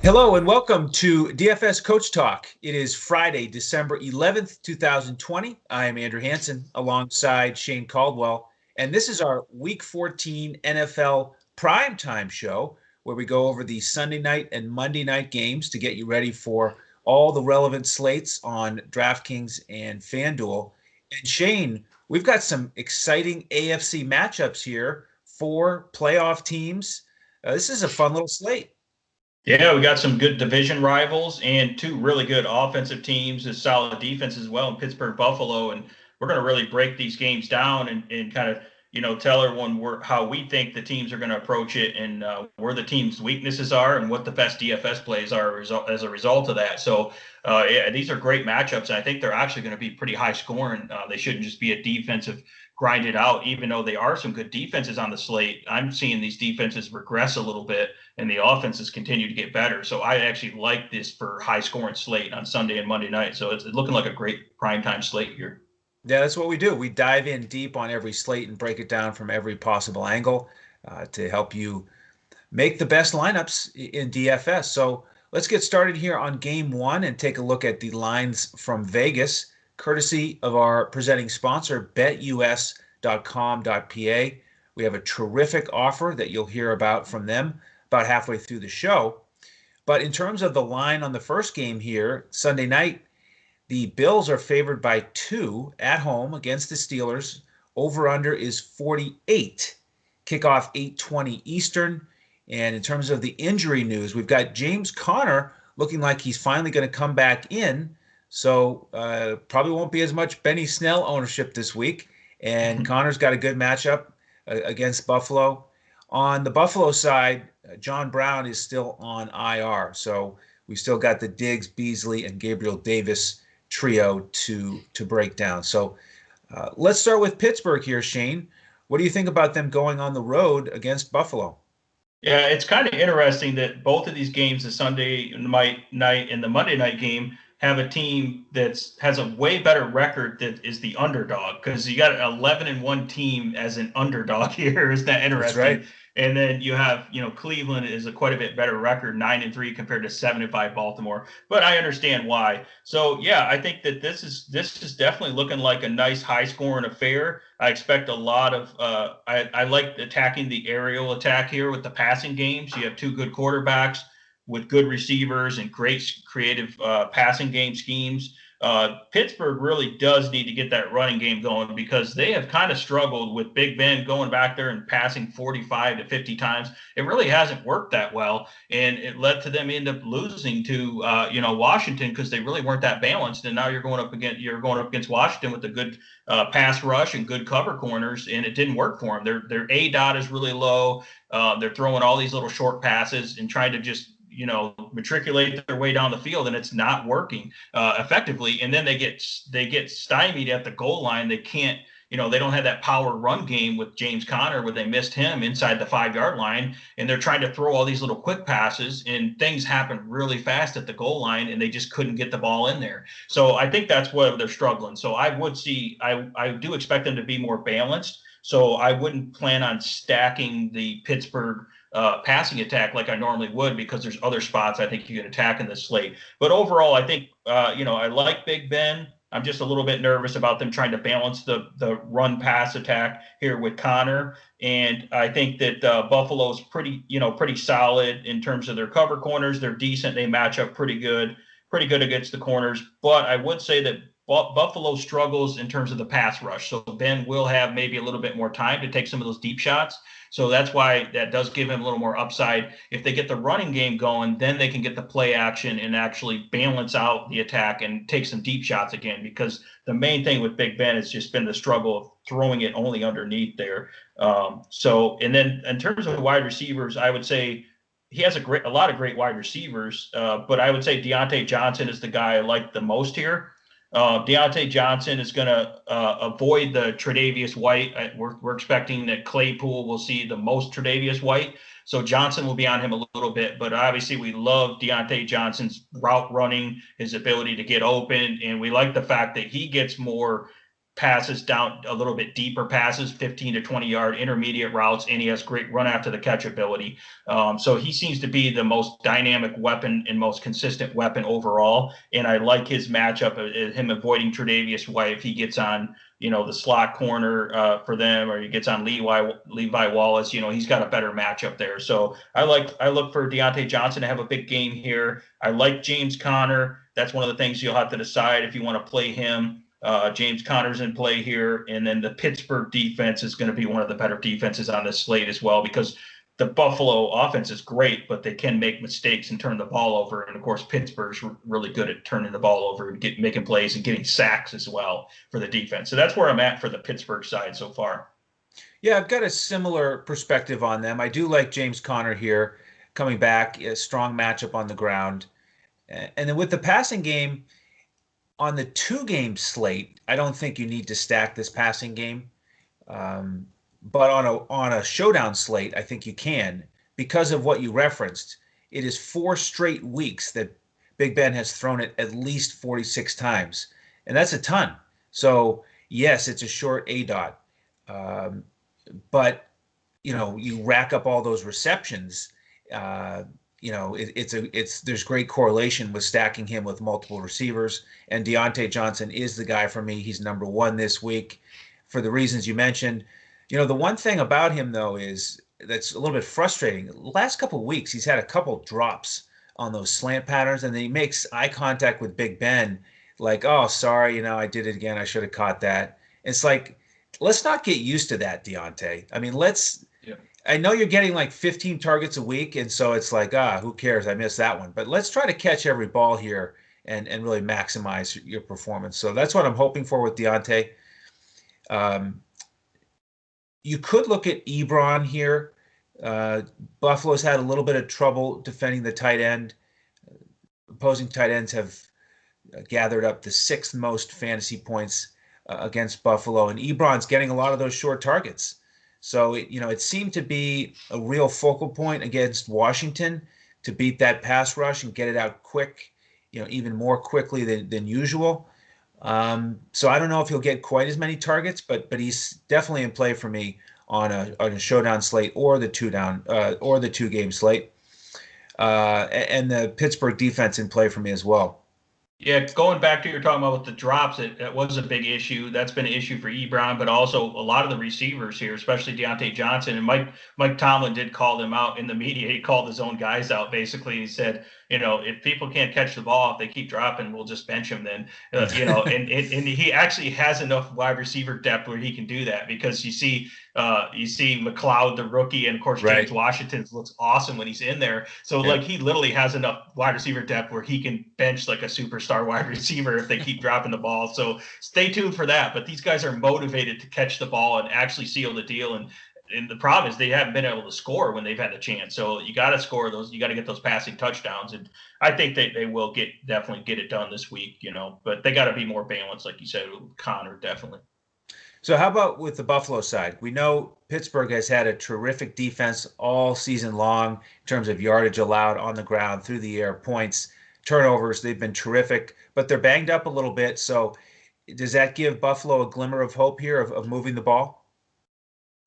Hello and welcome to DFS Coach Talk. It is Friday, December 11th, 2020. I am Andrew Hansen alongside Shane Caldwell, and this is our Week 14 NFL Primetime Show where we go over the Sunday night and Monday night games to get you ready for all the relevant slates on Draftkings and Fanduel. And Shane, we've got some exciting AFC matchups here for playoff teams. This is a fun little slate. Yeah, we got some good division rivals and two really good offensive teams, a solid defense as well in Pittsburgh, Buffalo. And we're going to really break these games down and kind of, tell everyone how we think the teams are going to approach it and where the team's weaknesses are and what the best DFS plays are as a result of that. So, yeah, these are great matchups. And I think they're actually going to be pretty high scoring. They shouldn't just be a defensive grind it out, even though they are some good defenses on the slate. I'm seeing these defenses regress a little bit and the offenses continue to get better. So I actually like this for high scoring slate on Sunday and Monday night. So it's looking like a great primetime slate here. Yeah, that's what we do. We dive in deep on every slate and break it down from every possible angle to help you make the best lineups in DFS. So let's get started here on game one and take a look at the lines from Vegas, courtesy of our presenting sponsor, BetUS.com.pa. We have a terrific offer that you'll hear about from them about halfway through the show. But in terms of the line on the first game here, Sunday night, the Bills are favored by 2 at home against the Steelers. Over-under is 48. Kickoff 8:20 Eastern. And in terms of the injury news, we've got James Conner looking like he's finally going to come back in. So probably won't be as much Benny Snell ownership this week. And Connor's got a good matchup against Buffalo. On the Buffalo side, John Brown is still on IR. So we still got the Diggs, Beasley, and Gabriel Davis trio to break down. So let's start with Pittsburgh here, Shane. What do you think about them going on the road against Buffalo? Yeah, it's kind of interesting that both of these games, the Sunday night and the Monday night game, have a team that has a way better record that is the underdog, because you got an 11-1 team as an underdog here. Isn't that interesting? That's right. And then you have, Cleveland is a quite a bit better record, 9-3 compared to 7-5 Baltimore. But I understand why. So yeah, I think that this is definitely looking like a nice high scoring affair. I expect a lot of I like attacking the aerial attack here with the passing games. You have two good quarterbacks with good receivers and great creative passing game schemes. Pittsburgh really does need to get that running game going, because they have kind of struggled with Big Ben going back there and passing 45 to 50 times. It really hasn't worked that well, and it led to them end up losing to Washington, because they really weren't that balanced. And now you're going up against Washington with a good pass rush and good cover corners, and it didn't work for them. Their A dot is really low. They're throwing all these little short passes and trying to just matriculate their way down the field, and it's not working effectively. And then they get stymied at the goal line. They can't, they don't have that power run game with James Conner, where they missed him inside the 5-yard line, and they're trying to throw all these little quick passes, and things happen really fast at the goal line, and they just couldn't get the ball in there. So I think that's where they're struggling. So I do expect them to be more balanced. So I wouldn't plan on stacking the Pittsburgh passing attack like I normally would, because there's other spots I think you can attack in this slate. But overall, I think, I like Big Ben. I'm just a little bit nervous about them trying to balance the run pass attack here with Conner. And I think that Buffalo's pretty solid in terms of their cover corners. They're decent. They match up pretty good against the corners. But I would say that Buffalo struggles in terms of the pass rush. So Ben will have maybe a little bit more time to take some of those deep shots. So that's why that does give him a little more upside. If they get the running game going, then they can get the play action and actually balance out the attack and take some deep shots again, because the main thing with Big Ben has just been the struggle of throwing it only underneath there. And then in terms of wide receivers, I would say he has a lot of great wide receivers, but I would say Deontay Johnson is the guy I like the most here. Deontay Johnson is going to avoid the Tre'Davious White. We're expecting that Claypool will see the most Tre'Davious White. So Johnson will be on him a little bit. But obviously we love Deontay Johnson's route running, his ability to get open. And we like the fact that he gets more passes down a little bit deeper passes, 15 to 20-yard intermediate routes, and he has great run after the catch ability. So he seems to be the most dynamic weapon and most consistent weapon overall. And I like his matchup, him avoiding Tre'Davious White if he gets on, the slot corner for them, or he gets on Levi Wallace. He's got a better matchup there. So I look for Deontay Johnson to have a big game here. I like James Conner. That's one of the things you'll have to decide if you want to play him. James Conner's in play here, and then the Pittsburgh defense is going to be one of the better defenses on this slate as well, because the Buffalo offense is great, but they can make mistakes and turn the ball over. And of course, Pittsburgh's really good at turning the ball over and making plays and getting sacks as well for the defense. So that's where I'm at for the Pittsburgh side so far. Yeah, I've got a similar perspective on them. I do like James Conner here coming back, a strong matchup on the ground. And then with the passing game, on the 2-game slate, I don't think you need to stack this passing game. But on a showdown slate, I think you can, because of what you referenced. It is 4 straight weeks that Big Ben has thrown it at least 46 times, and that's a ton. So yes, it's a short A dot, but you rack up all those receptions. There's great correlation with stacking him with multiple receivers, and Deontay Johnson is the guy for me. He's number 1 this week for the reasons you mentioned. The one thing about him, though, is that's a little bit frustrating. The last couple of weeks, he's had a couple drops on those slant patterns, and then he makes eye contact with Big Ben, like, oh, sorry, I did it again. I should have caught that. It's like, let's not get used to that, Deontay. I mean, I know you're getting like 15 targets a week, and so it's like, who cares? I missed that one. But let's try to catch every ball here and really maximize your performance. So that's what I'm hoping for with Deontay. You could look at Ebron here. Buffalo's had a little bit of trouble defending the tight end. Opposing tight ends have gathered up the 6th most fantasy points against Buffalo, and Ebron's getting a lot of those short targets. So it seemed to be a real focal point against Washington to beat that pass rush and get it out quick, even more quickly than usual. So I don't know if he'll get quite as many targets, but he's definitely in play for me on a showdown slate or the 2-game slate. And the Pittsburgh defense in play for me as well. Yeah, going back to what you're talking about with the drops, it was a big issue. That's been an issue for Ebron, but also a lot of the receivers here, especially Deontay Johnson. And Mike Tomlin did call them out in the media. He called his own guys out, basically. He said, if people can't catch the ball, if they keep dropping, we'll just bench them then. And he actually has enough wide receiver depth where he can do that, because you see McLeod, the rookie, and of course James Washington looks awesome when he's in there. So he literally has enough wide receiver depth where he can bench like a superstar wide receiver if they keep dropping the ball. So stay tuned for that. But these guys are motivated to catch the ball and actually seal the deal. And the problem is they haven't been able to score when they've had the chance. So you got to score those. You got to get those passing touchdowns. And I think they will definitely get it done this week, but they got to be more balanced, like you said, with Connor, definitely. So how about with the Buffalo side? We know Pittsburgh has had a terrific defense all season long in terms of yardage allowed on the ground, through the air, points, turnovers. They've been terrific, but they're banged up a little bit. So does that give Buffalo a glimmer of hope here of moving the ball?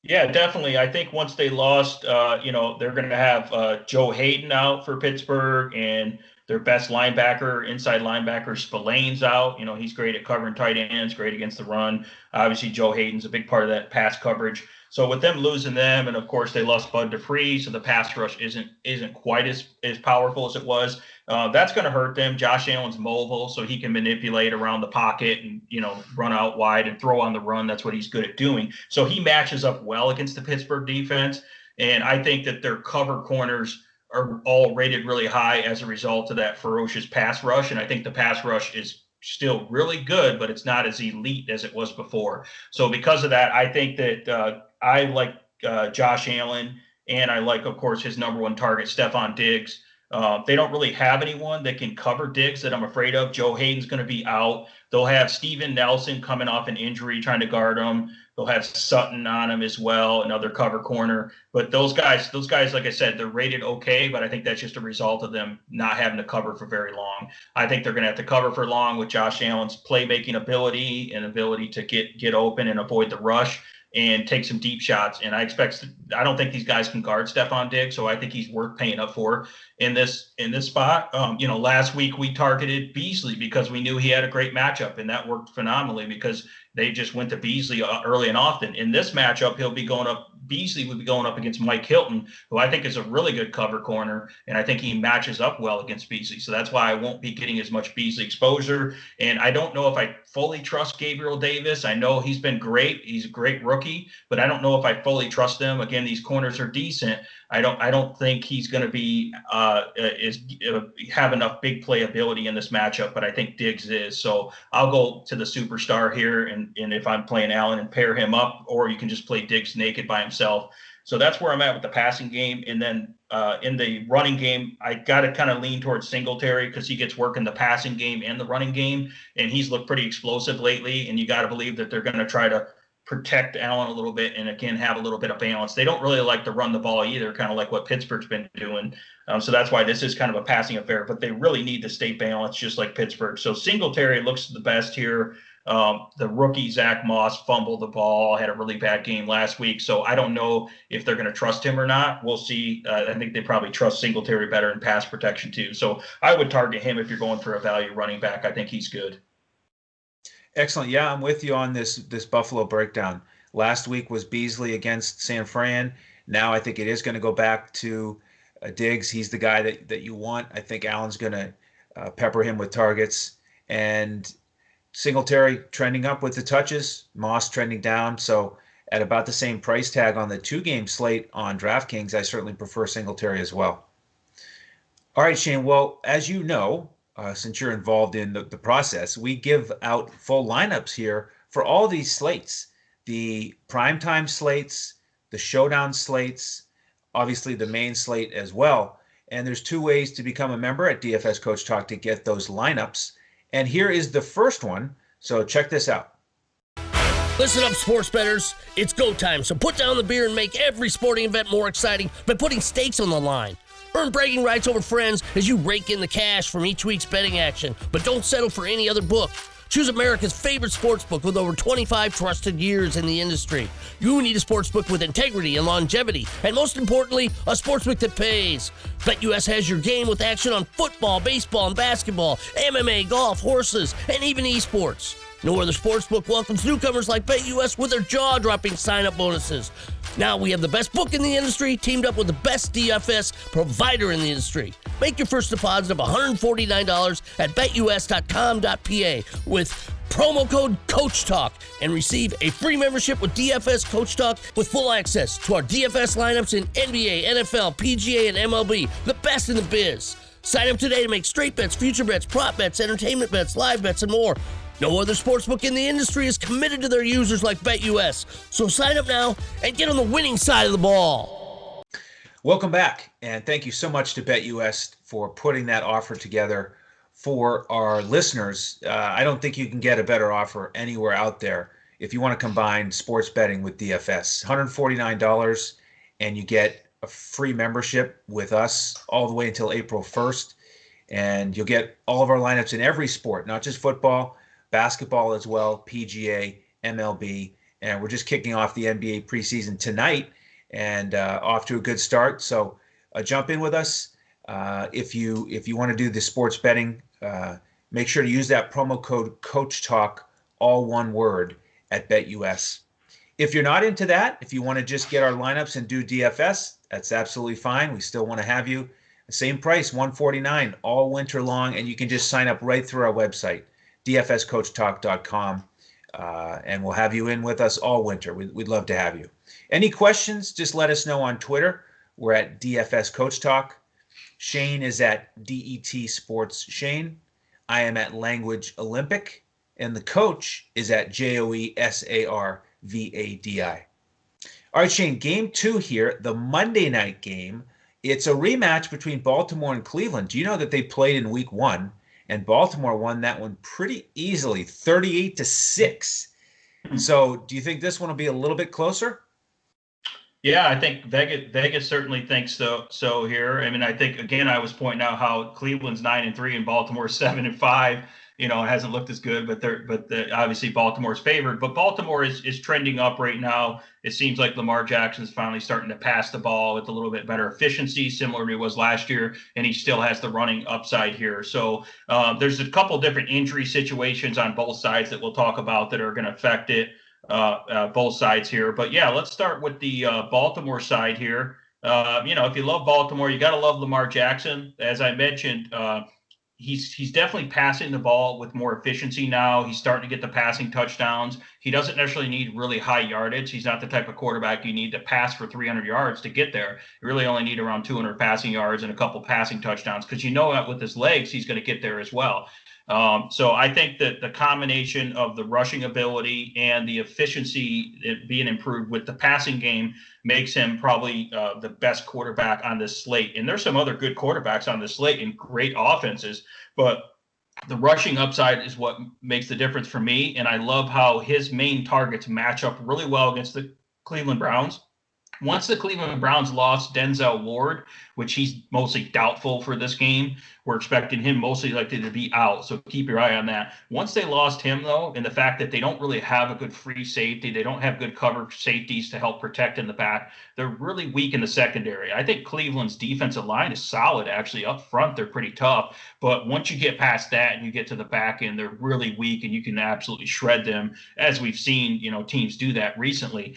Yeah, definitely. I think once they lost, they're going to have Joe Hayden out for Pittsburgh, and their best linebacker, inside linebacker, Spillane's out. He's great at covering tight ends, great against the run. Obviously, Joe Hayden's a big part of that pass coverage. So with them losing them, and of course they lost Bud Dupree, so the pass rush isn't quite as powerful as it was. That's going to hurt them. Josh Allen's mobile, so he can manipulate around the pocket and run out wide and throw on the run. That's what he's good at doing. So he matches up well against the Pittsburgh defense, and I think that their cover corners are all rated really high as a result of that ferocious pass rush. And I think the pass rush is still really good, but it's not as elite as it was before. So because of that, I think that I like Josh Allen, and I like, of course, his number 1 target, Stephon Diggs. They don't really have anyone that can cover Diggs that I'm afraid of. Joe Hayden's going to be out. They'll have Steven Nelson coming off an injury trying to guard him. They'll have Sutton on him as well, another cover corner. But those guys, like I said, they're rated okay, but I think that's just a result of them not having to cover for very long. I think they're going to have to cover for long with Josh Allen's playmaking ability and ability to get open and avoid the rush and take some deep shots. And I don't think these guys can guard Stephon Diggs, so I think he's worth paying up for in this spot. Last week we targeted Beasley because we knew he had a great matchup, and that worked phenomenally because they just went to Beasley early and often. In this matchup, Beasley would be going up against Mike Hilton, who I think is a really good cover corner, and I think he matches up well against Beasley. So that's why I won't be getting as much Beasley exposure. And I don't know if I fully trust Gabriel Davis. I know he's been great. He's a great rookie, but I don't know if I fully trust him. Again, these corners are decent. I don't think he's going to be have enough big playability in this matchup, but I think Diggs is. So I'll go to the superstar here, and if I'm playing Allen, and pair him up, or you can just play Diggs naked by himself. So that's where I'm at with the passing game. And then in the running game, I got to kind of lean towards Singletary because he gets work in the passing game and the running game, and he's looked pretty explosive lately. And you got to believe that they're going to try to protect Allen a little bit and, again, have a little bit of balance. They don't really like to run the ball either, kind of like what Pittsburgh's been doing. So that's why this is kind of a passing affair, but they really need to stay balanced just like Pittsburgh. So Singletary looks the best here. The rookie Zach Moss fumbled the ball, had a really bad game last week. So I don't know if they're going to trust him or not. We'll see. I think they probably trust Singletary better in pass protection too. So I would target him if you're going for a value running back. I think he's good. Excellent. Yeah, I'm with you on this Buffalo breakdown. Last week was Beasley against San Fran. Now I think it is going to go back to Diggs. He's the guy that you want. I think Allen's going to pepper him with targets. And Singletary trending up with the touches, Moss trending down. So at about the same price tag on the 2-game slate on Draftkings, I certainly prefer Singletary as well. All right, Shane. Well, as you know, since you're involved in the process, we give out full lineups here for all these slates, the primetime slates, the showdown slates, obviously the main slate as well. And there's 2 ways to become a member at DFS Coach Talk to get those lineups. And here is the first one. So check this out. Listen up, sports bettors. It's go time. So put down the beer and make every sporting event more exciting by putting stakes on the line. Earn bragging rights over friends as you rake in the cash from each week's betting action. But don't settle for any other book. Choose America's favorite sportsbook with over 25 trusted years in the industry. You need a sportsbook with integrity and longevity, and most importantly, a sportsbook that pays. BetUS has your game with action on football, baseball, and basketball, MMA, golf, horses, and even esports. No other sportsbook welcomes newcomers like BetUS with their jaw-dropping sign-up bonuses. Now we have the best book in the industry teamed up with the best DFS provider in the industry. Make your first deposit of $149 at betus.com.pa with promo code CoachTalk and receive a free membership with DFS Coach Talk with full access to our DFS lineups in NBA, NFL, PGA, and MLB, the best in the biz. Sign up today to make straight bets, future bets, prop bets, entertainment bets, live bets, and more. No other sportsbook in the industry is committed to their users like BetUS. So sign up now and get on the winning side of the ball. Welcome back, and thank you so much to BetUS for putting that offer together for our listeners. I don't think you can get a better offer anywhere out there if you want to combine sports betting with DFS. $149, and you get a free membership with us all the way until April 1st. And you'll get all of our lineups in every sport, not just football, basketball as well, PGA, MLB, and we're just kicking off the NBA preseason tonight and off to a good start. So jump in with us. If you want to do the sports betting, make sure to use that promo code CoachTalk, all one word, at BetUS. If you're not into that, if you want to just get our lineups and do DFS, that's absolutely fine. We still want to have you. Same price, $149 all winter long, and you can just sign up right through our website, dfscoachtalk.com, and we'll have you in with us all winter. We'd love to have you. Any questions, just let us know on Twitter. We're at DFS Coach Talk. Shane is at DET Sports Shane. I am at Language Olympic. And the coach is at JOESARVADI. All right, Shane, game 2 here, the Monday night game It's a rematch between Baltimore and Cleveland. Do you know that they played in week 1 and Baltimore won that one pretty easily, 38-6. So do you think this one will be a little bit closer? Yeah, I think Vegas certainly thinks so here. I mean, I think again, I was pointing out how Cleveland's 9-3 and Baltimore's 7-5. It hasn't looked as good, but obviously Baltimore's favored. But Baltimore is trending up right now. It seems like Lamar Jackson's finally starting to pass the ball with a little bit better efficiency, similar to it was last year, and he still has the running upside here. So there's a couple different injury situations on both sides that we'll talk about that are going to affect it. Both sides here. But yeah, let's start with the Baltimore side here. If you love Baltimore, you got to love Lamar Jackson. As I mentioned, he's definitely passing the ball with more efficiency now. He's starting to get the passing touchdowns. He doesn't necessarily need really high yardage. He's not the type of quarterback you need to pass for 300 yards to get there. You really only need around 200 passing yards and a couple passing touchdowns because that with his legs, he's going to get there as well. So I think that the combination of the rushing ability and the efficiency being improved with the passing game makes him probably the best quarterback on this slate. And there's some other good quarterbacks on this slate and great offenses, but the rushing upside is what makes the difference for me. And I love how his main targets match up really well against the Cleveland Browns. Once the Cleveland Browns lost Denzel Ward, which he's mostly doubtful for this game, we're expecting him mostly likely to be out. So keep your eye on that. Once they lost him, though, and the fact that they don't really have a good free safety, they don't have good cover safeties to help protect in the back, they're really weak in the secondary. I think Cleveland's defensive line is solid, actually. Up front, they're pretty tough. But once you get past that and you get to the back end, they're really weak, and you can absolutely shred them, as we've seen teams do that recently.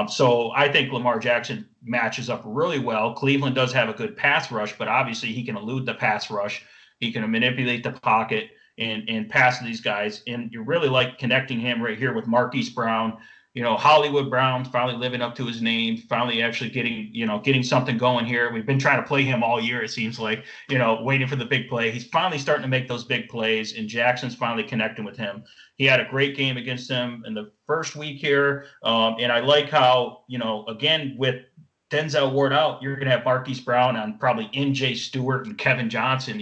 So I think Lamar Jackson matches up really well. Cleveland does have a good pass rush, but obviously he can elude the pass rush. He can manipulate the pocket and pass to these guys. And you really like connecting him right here with Marquise Brown. Hollywood Brown's finally living up to his name, finally actually getting something going here. We've been trying to play him all year, it seems like, waiting for the big play. He's finally starting to make those big plays, and Jackson's finally connecting with him. He had a great game against them in the first week here. And I like how, again, with Denzel Ward out, you're going to have Marquise Brown on probably NJ Stewart and Kevin Johnson,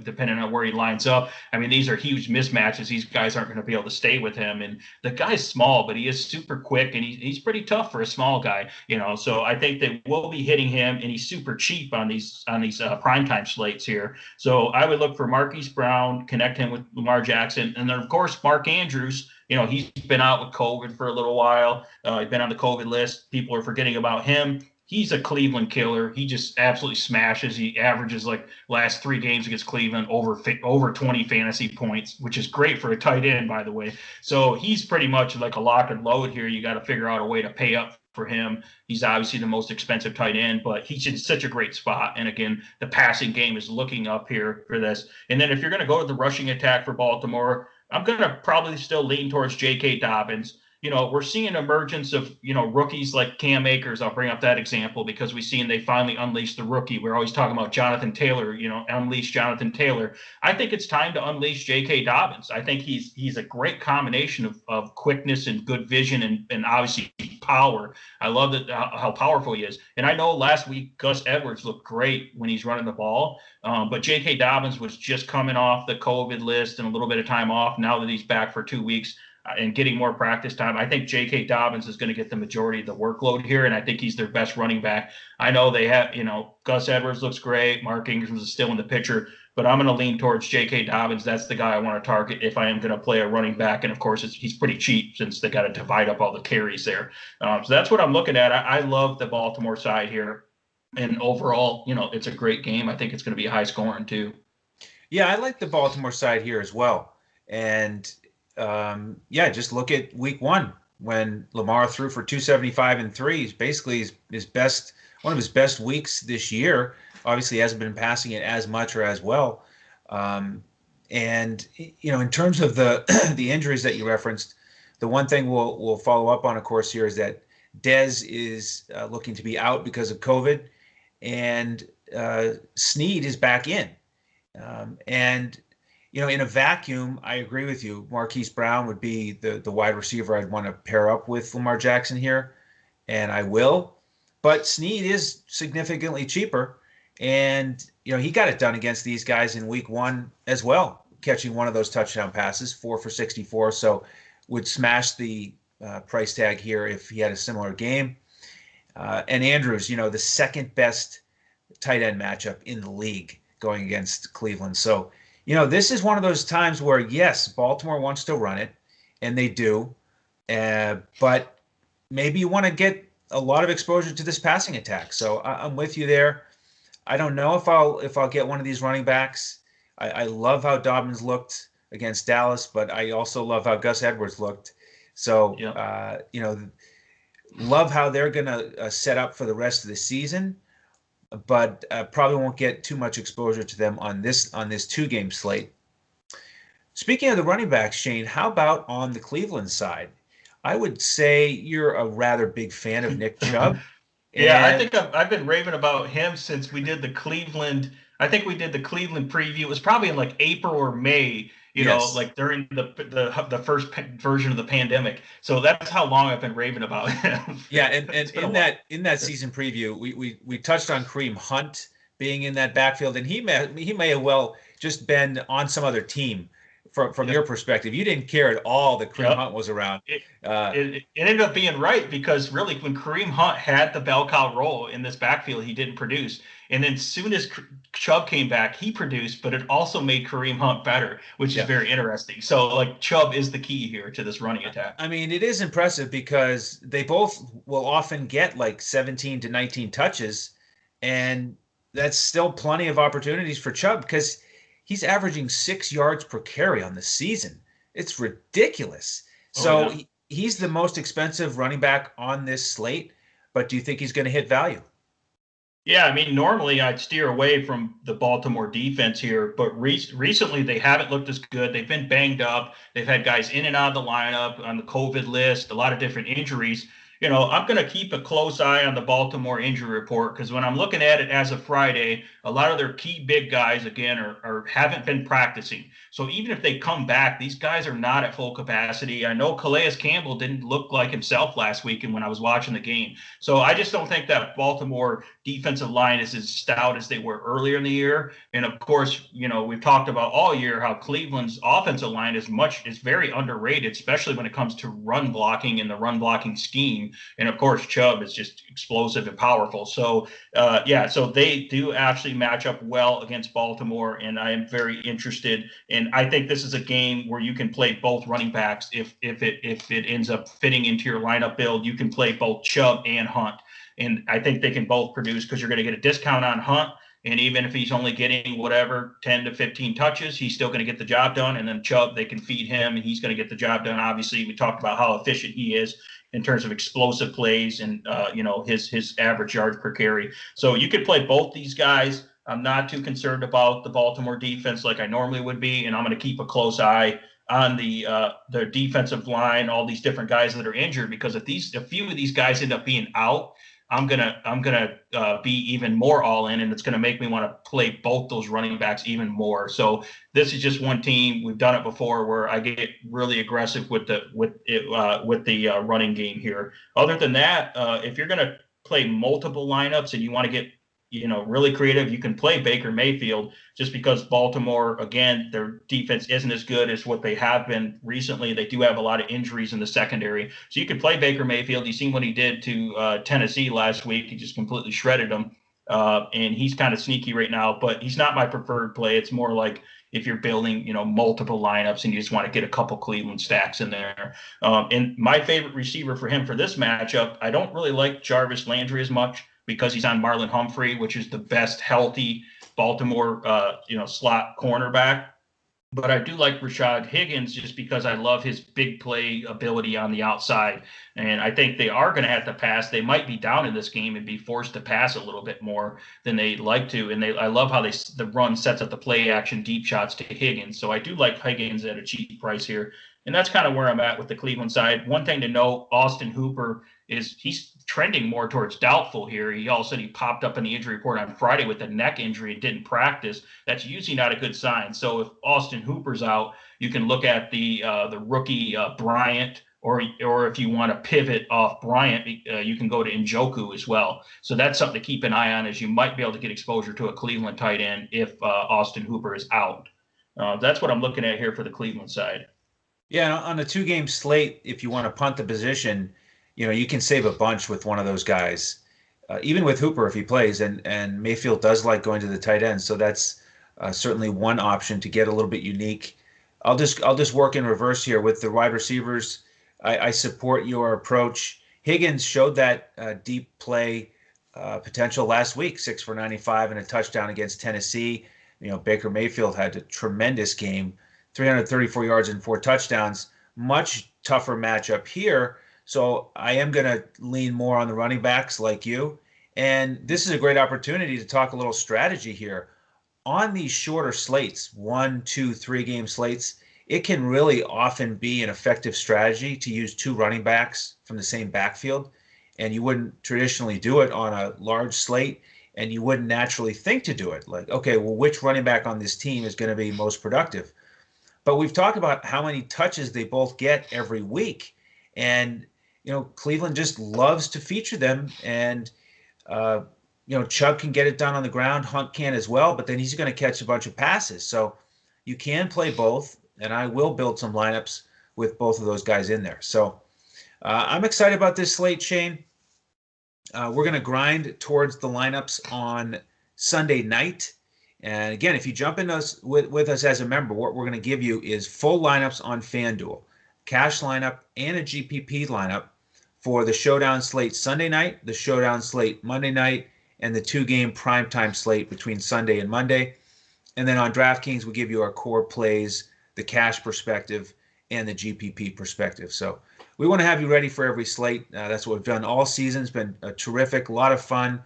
depending on where he lines up. I mean, these are huge mismatches. These guys aren't going to be able to stay with him. And the guy's small, but he is super quick, and he's pretty tough for a small guy, So I think they will be hitting him, and he's super cheap on these primetime slates here. So I would look for Marquise Brown, connect him with Lamar Jackson. And then, of course, Mark Andrews. He's been out with COVID for a little while. He's been on the COVID list. People are forgetting about him. He's a Cleveland killer. He just absolutely smashes. He averages like last 3 games against Cleveland over 20 fantasy points, which is great for a tight end, by the way. So he's pretty much like a lock and load here. You got to figure out a way to pay up for him. He's obviously the most expensive tight end, but he's in such a great spot. And again, the passing game is looking up here for this. And then if you're going to go to the rushing attack for Baltimore, I'm going to probably still lean towards J.K. Dobbins. We're seeing emergence of, rookies like Cam Akers. I'll bring up that example because we've seen they finally unleashed the rookie. We're always talking about Jonathan Taylor, unleash Jonathan Taylor. I think it's time to unleash J.K. Dobbins. I think he's a great combination of quickness and good vision and obviously power. I love how powerful he is. And I know last week Gus Edwards looked great when he's running the ball, but J.K. Dobbins was just coming off the COVID list and a little bit of time off. Now that he's back for 2 weeks, and getting more practice time, I think J.K. Dobbins is going to get the majority of the workload here, and I think he's their best running back. I know they have, Gus Edwards looks great. Mark Ingram is still in the picture, but I'm going to lean towards J.K. Dobbins. That's the guy I want to target if I am going to play a running back. And, of course, he's pretty cheap since they got to divide up all the carries there. So that's what I'm looking at. I love the Baltimore side here. And overall, it's a great game. I think it's going to be high scoring too. Yeah, I like the Baltimore side here as well. And just look at week 1 when Lamar threw for 275 and 3. Basically one of his best weeks this year. Obviously, he hasn't been passing it as much or as well. And in terms of the injuries that you referenced, the one thing we'll follow up on, of course, here is that Dez is looking to be out because of COVID, and Snead is back in. In a vacuum, I agree with you. Marquise Brown would be the wide receiver I'd want to pair up with Lamar Jackson here, and I will. But Snead is significantly cheaper, And, he got it done against these guys in week 1 as well, catching one of those touchdown passes, 4 for 64. So would smash the price tag here if he had a similar game. And Andrews, the second best tight end matchup in the league going against Cleveland. So, this is one of those times where, yes, Baltimore wants to run it, and they do. But maybe you want to get a lot of exposure to this passing attack. So I'm with you there. I don't know if I'll get one of these running backs. I love how Dobbins looked against Dallas, but I also love how Gus Edwards looked. So, love how they're going to set up for the rest of the season, but probably won't get too much exposure to them on this 2-game slate. Speaking of the running backs, Shane, how about on the Cleveland side? I would say you're a rather big fan of Nick Chubb. Yeah, I think I've been raving about him since we did the Cleveland. I think we did the Cleveland preview. It was probably in like April or May, like during the first version of the pandemic. So that's how long I've been raving about him. Yeah, and in that season preview, we touched on Kareem Hunt being in that backfield, and he may have well just been on some other team. From your perspective, you didn't care at all that Kareem Hunt was around. It ended up being right, because really when Kareem Hunt had the bell cow role in this backfield, he didn't produce. And then as soon as Chubb came back, he produced, but it also made Kareem Hunt better, which is very interesting. So like Chubb is the key here to this running attack. I mean, it is impressive because they both will often get like 17 to 19 touches, and that's still plenty of opportunities for Chubb because he's averaging 6 yards per carry on the season. It's ridiculous. So he's the most expensive running back on this slate, but do you think he's going to hit value? Yeah, I mean, normally I'd steer away from the Baltimore defense here, but recently they haven't looked as good. They've been banged up. They've had guys in and out of the lineup on the COVID list, a lot of different injuries. I'm going to keep a close eye on the Baltimore injury report, because when I'm looking at it as of Friday, a lot of their key big guys, again, haven't been practicing. So even if they come back, these guys are not at full capacity. I know Calais Campbell didn't look like himself last weekend when I was watching the game. So I just don't think that Baltimore defensive line is as stout as they were earlier in the year. And of course, we've talked about all year how Cleveland's offensive line is very underrated, especially when it comes to run blocking and the run blocking scheme. And of course, Chubb is just explosive and powerful. So, so they do actually match up well against Baltimore, and I am very interested. And I think this is a game where you can play both running backs. If it ends up fitting into your lineup build, you can play both Chubb and Hunt. And I think they can both produce, because you're going to get a discount on Hunt. And even if he's only getting 10 to 15 touches, he's still going to get the job done. And then Chubb, they can feed him, and he's going to get the job done. Obviously, we talked about how efficient he is in terms of explosive plays and, his average yards per carry. So you could play both these guys. I'm not too concerned about the Baltimore defense like I normally would be, and I'm going to keep a close eye on the defensive line, all these different guys that are injured, because if a few of these guys end up being out, I'm gonna be even more all in, and it's gonna make me want to play both those running backs even more. So this is just one team. We've done it before where I get really aggressive with the running game here. Other than that, if you're gonna play multiple lineups and you want to get really creative, you can play Baker Mayfield, just because Baltimore, again, their defense isn't as good as what they have been recently. They do have a lot of injuries in the secondary. So you can play Baker Mayfield. You've seen what he did to Tennessee last week. He just completely shredded them. And he's kind of sneaky right now, but he's not my preferred play. It's more like if you're building, multiple lineups and you just want to get a couple Cleveland stacks in there. And my favorite receiver for him for this matchup, I don't really like Jarvis Landry as much, because he's on Marlon Humphrey, which is the best healthy Baltimore, slot cornerback. But I do like Rashad Higgins just because I love his big play ability on the outside. And I think they are going to have to pass. They might be down in this game and be forced to pass a little bit more than they'd like to. And I love how the run sets up the play action deep shots to Higgins. So I do like Higgins at a cheap price here. And that's kind of where I'm at with the Cleveland side. One thing to note, Austin Hooper he's trending more towards doubtful here. He all of a sudden he popped up in the injury report on Friday with a neck injury and didn't practice. That's usually not a good sign. So if Austin Hooper's out, you can look at the rookie Bryant or if you want to pivot off Bryant, you can go to Njoku as well. So that's something to keep an eye on, as you might be able to get exposure to a Cleveland tight end if Austin Hooper is out. That's what I'm looking at here for the Cleveland side. Yeah, on a 2-game slate, if you want to punt the position, you can save a bunch with one of those guys, even with Hooper if he plays. And Mayfield does like going to the tight end, so that's certainly one option to get a little bit unique. I'll just work in reverse here with the wide receivers. I support your approach. Higgins showed that deep play potential last week, 6 for 95 and a touchdown against Tennessee. Baker Mayfield had a tremendous game, 334 yards and 4 touchdowns. Much tougher matchup here. So I am going to lean more on the running backs like you. And this is a great opportunity to talk a little strategy here. On these shorter slates, 1, 2, 3-game slates, it can really often be an effective strategy to use 2 running backs from the same backfield. And you wouldn't traditionally do it on a large slate, and you wouldn't naturally think to do it. Like, okay, well, which running back on this team is going to be most productive? But we've talked about how many touches they both get every week. And, Cleveland just loves to feature them. And, Chubb can get it done on the ground. Hunt can as well, but then he's going to catch a bunch of passes. So you can play both, and I will build some lineups with both of those guys in there. So I'm excited about this slate, Shane. We're going to grind towards the lineups on Sunday night. And again, if you jump in with us as a member, what we're going to give you is full lineups on FanDuel, cash lineup, and a GPP lineup for the Showdown Slate Sunday night, the Showdown Slate Monday night, and the 2-game primetime slate between Sunday and Monday. And then on DraftKings, we give you our core plays, the cash perspective, and the GPP perspective. So we want to have you ready for every slate. That's what we've done all season. It's been terrific, a lot of fun,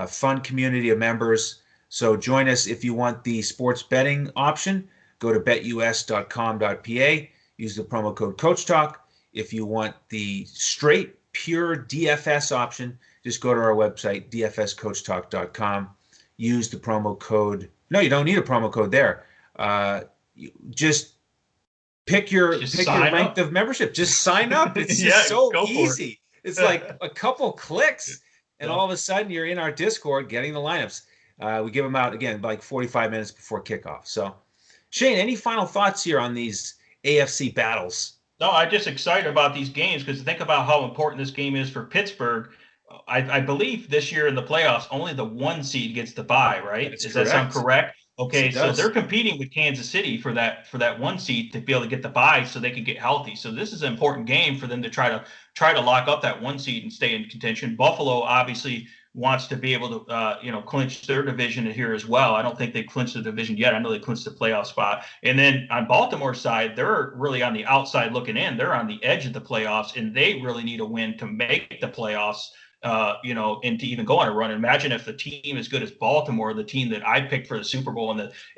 fun community of members. So join us if you want the sports betting option. Go to betus.com.pa. Use the promo code CoachTalk. If you want the straight, pure DFS option, just go to our website, dfscoachtalk.com. Use the promo code. No, you don't need a promo code there. Just pick your length of membership. Just sign up. It's just so easy. It's like a couple clicks, and all of a sudden you're in our Discord getting the lineups. We give them out, again, like 45 minutes before kickoff. So, Shane, any final thoughts here on these AFC battles? No, I'm just excited about these games because think about how important this game is for Pittsburgh. I believe this year in the playoffs, only the 1 seed gets the bye, right? Does that sound correct? Okay, so they're competing with Kansas City for that 1 seed to be able to get the bye so they can get healthy. So this is an important game for them to try to lock up that 1 seed and stay in contention. Buffalo obviously wants to be able to clinch their division here as well. I don't think they've clinched the division yet. I know they clinched the playoff spot. And then on Baltimore's side, they're really on the outside looking in. They're on the edge of the playoffs, and they really need a win to make the playoffs. And to even go on a run. Imagine if the team as good as Baltimore, the team that I picked for the Super Bowl in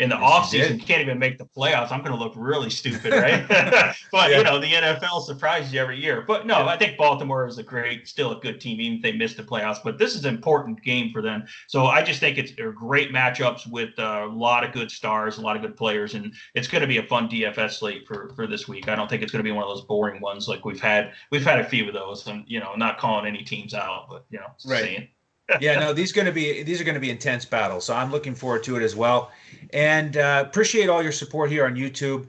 the offseason, can't even make the playoffs. I'm going to look really stupid, right? But the NFL surprises you every year. But no, I think Baltimore is still a good team, even if they missed the playoffs. But this is an important game for them. So I just think they're great matchups with a lot of good stars, a lot of good players, and it's going to be a fun DFS slate for this week. I don't think it's going to be one of those boring ones like we've had a few of those, and not calling any teams out. But right. Yeah, no, these are going to be intense battles. So I'm looking forward to it as well. And appreciate all your support here on YouTube.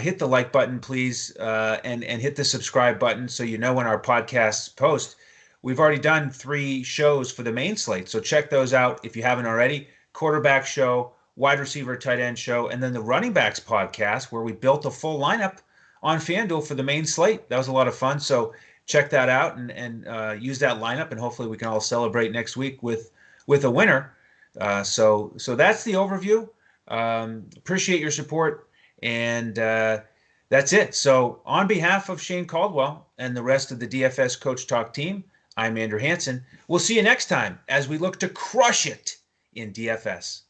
Hit the like button, please, and hit the subscribe button so you know when our podcasts post. We've already done 3 shows for the main slate, so check those out if you haven't already. Quarterback show, wide receiver, tight end show, and then the running backs podcast where we built a full lineup on FanDuel for the main slate. That was a lot of fun. So check that out and use that lineup, and hopefully we can all celebrate next week with a winner. So that's the overview. Appreciate your support, and that's it. So on behalf of Shane Caldwell and the rest of the DFS Coach Talk team, I'm Andrew Hansen. We'll see you next time as we look to crush it in DFS.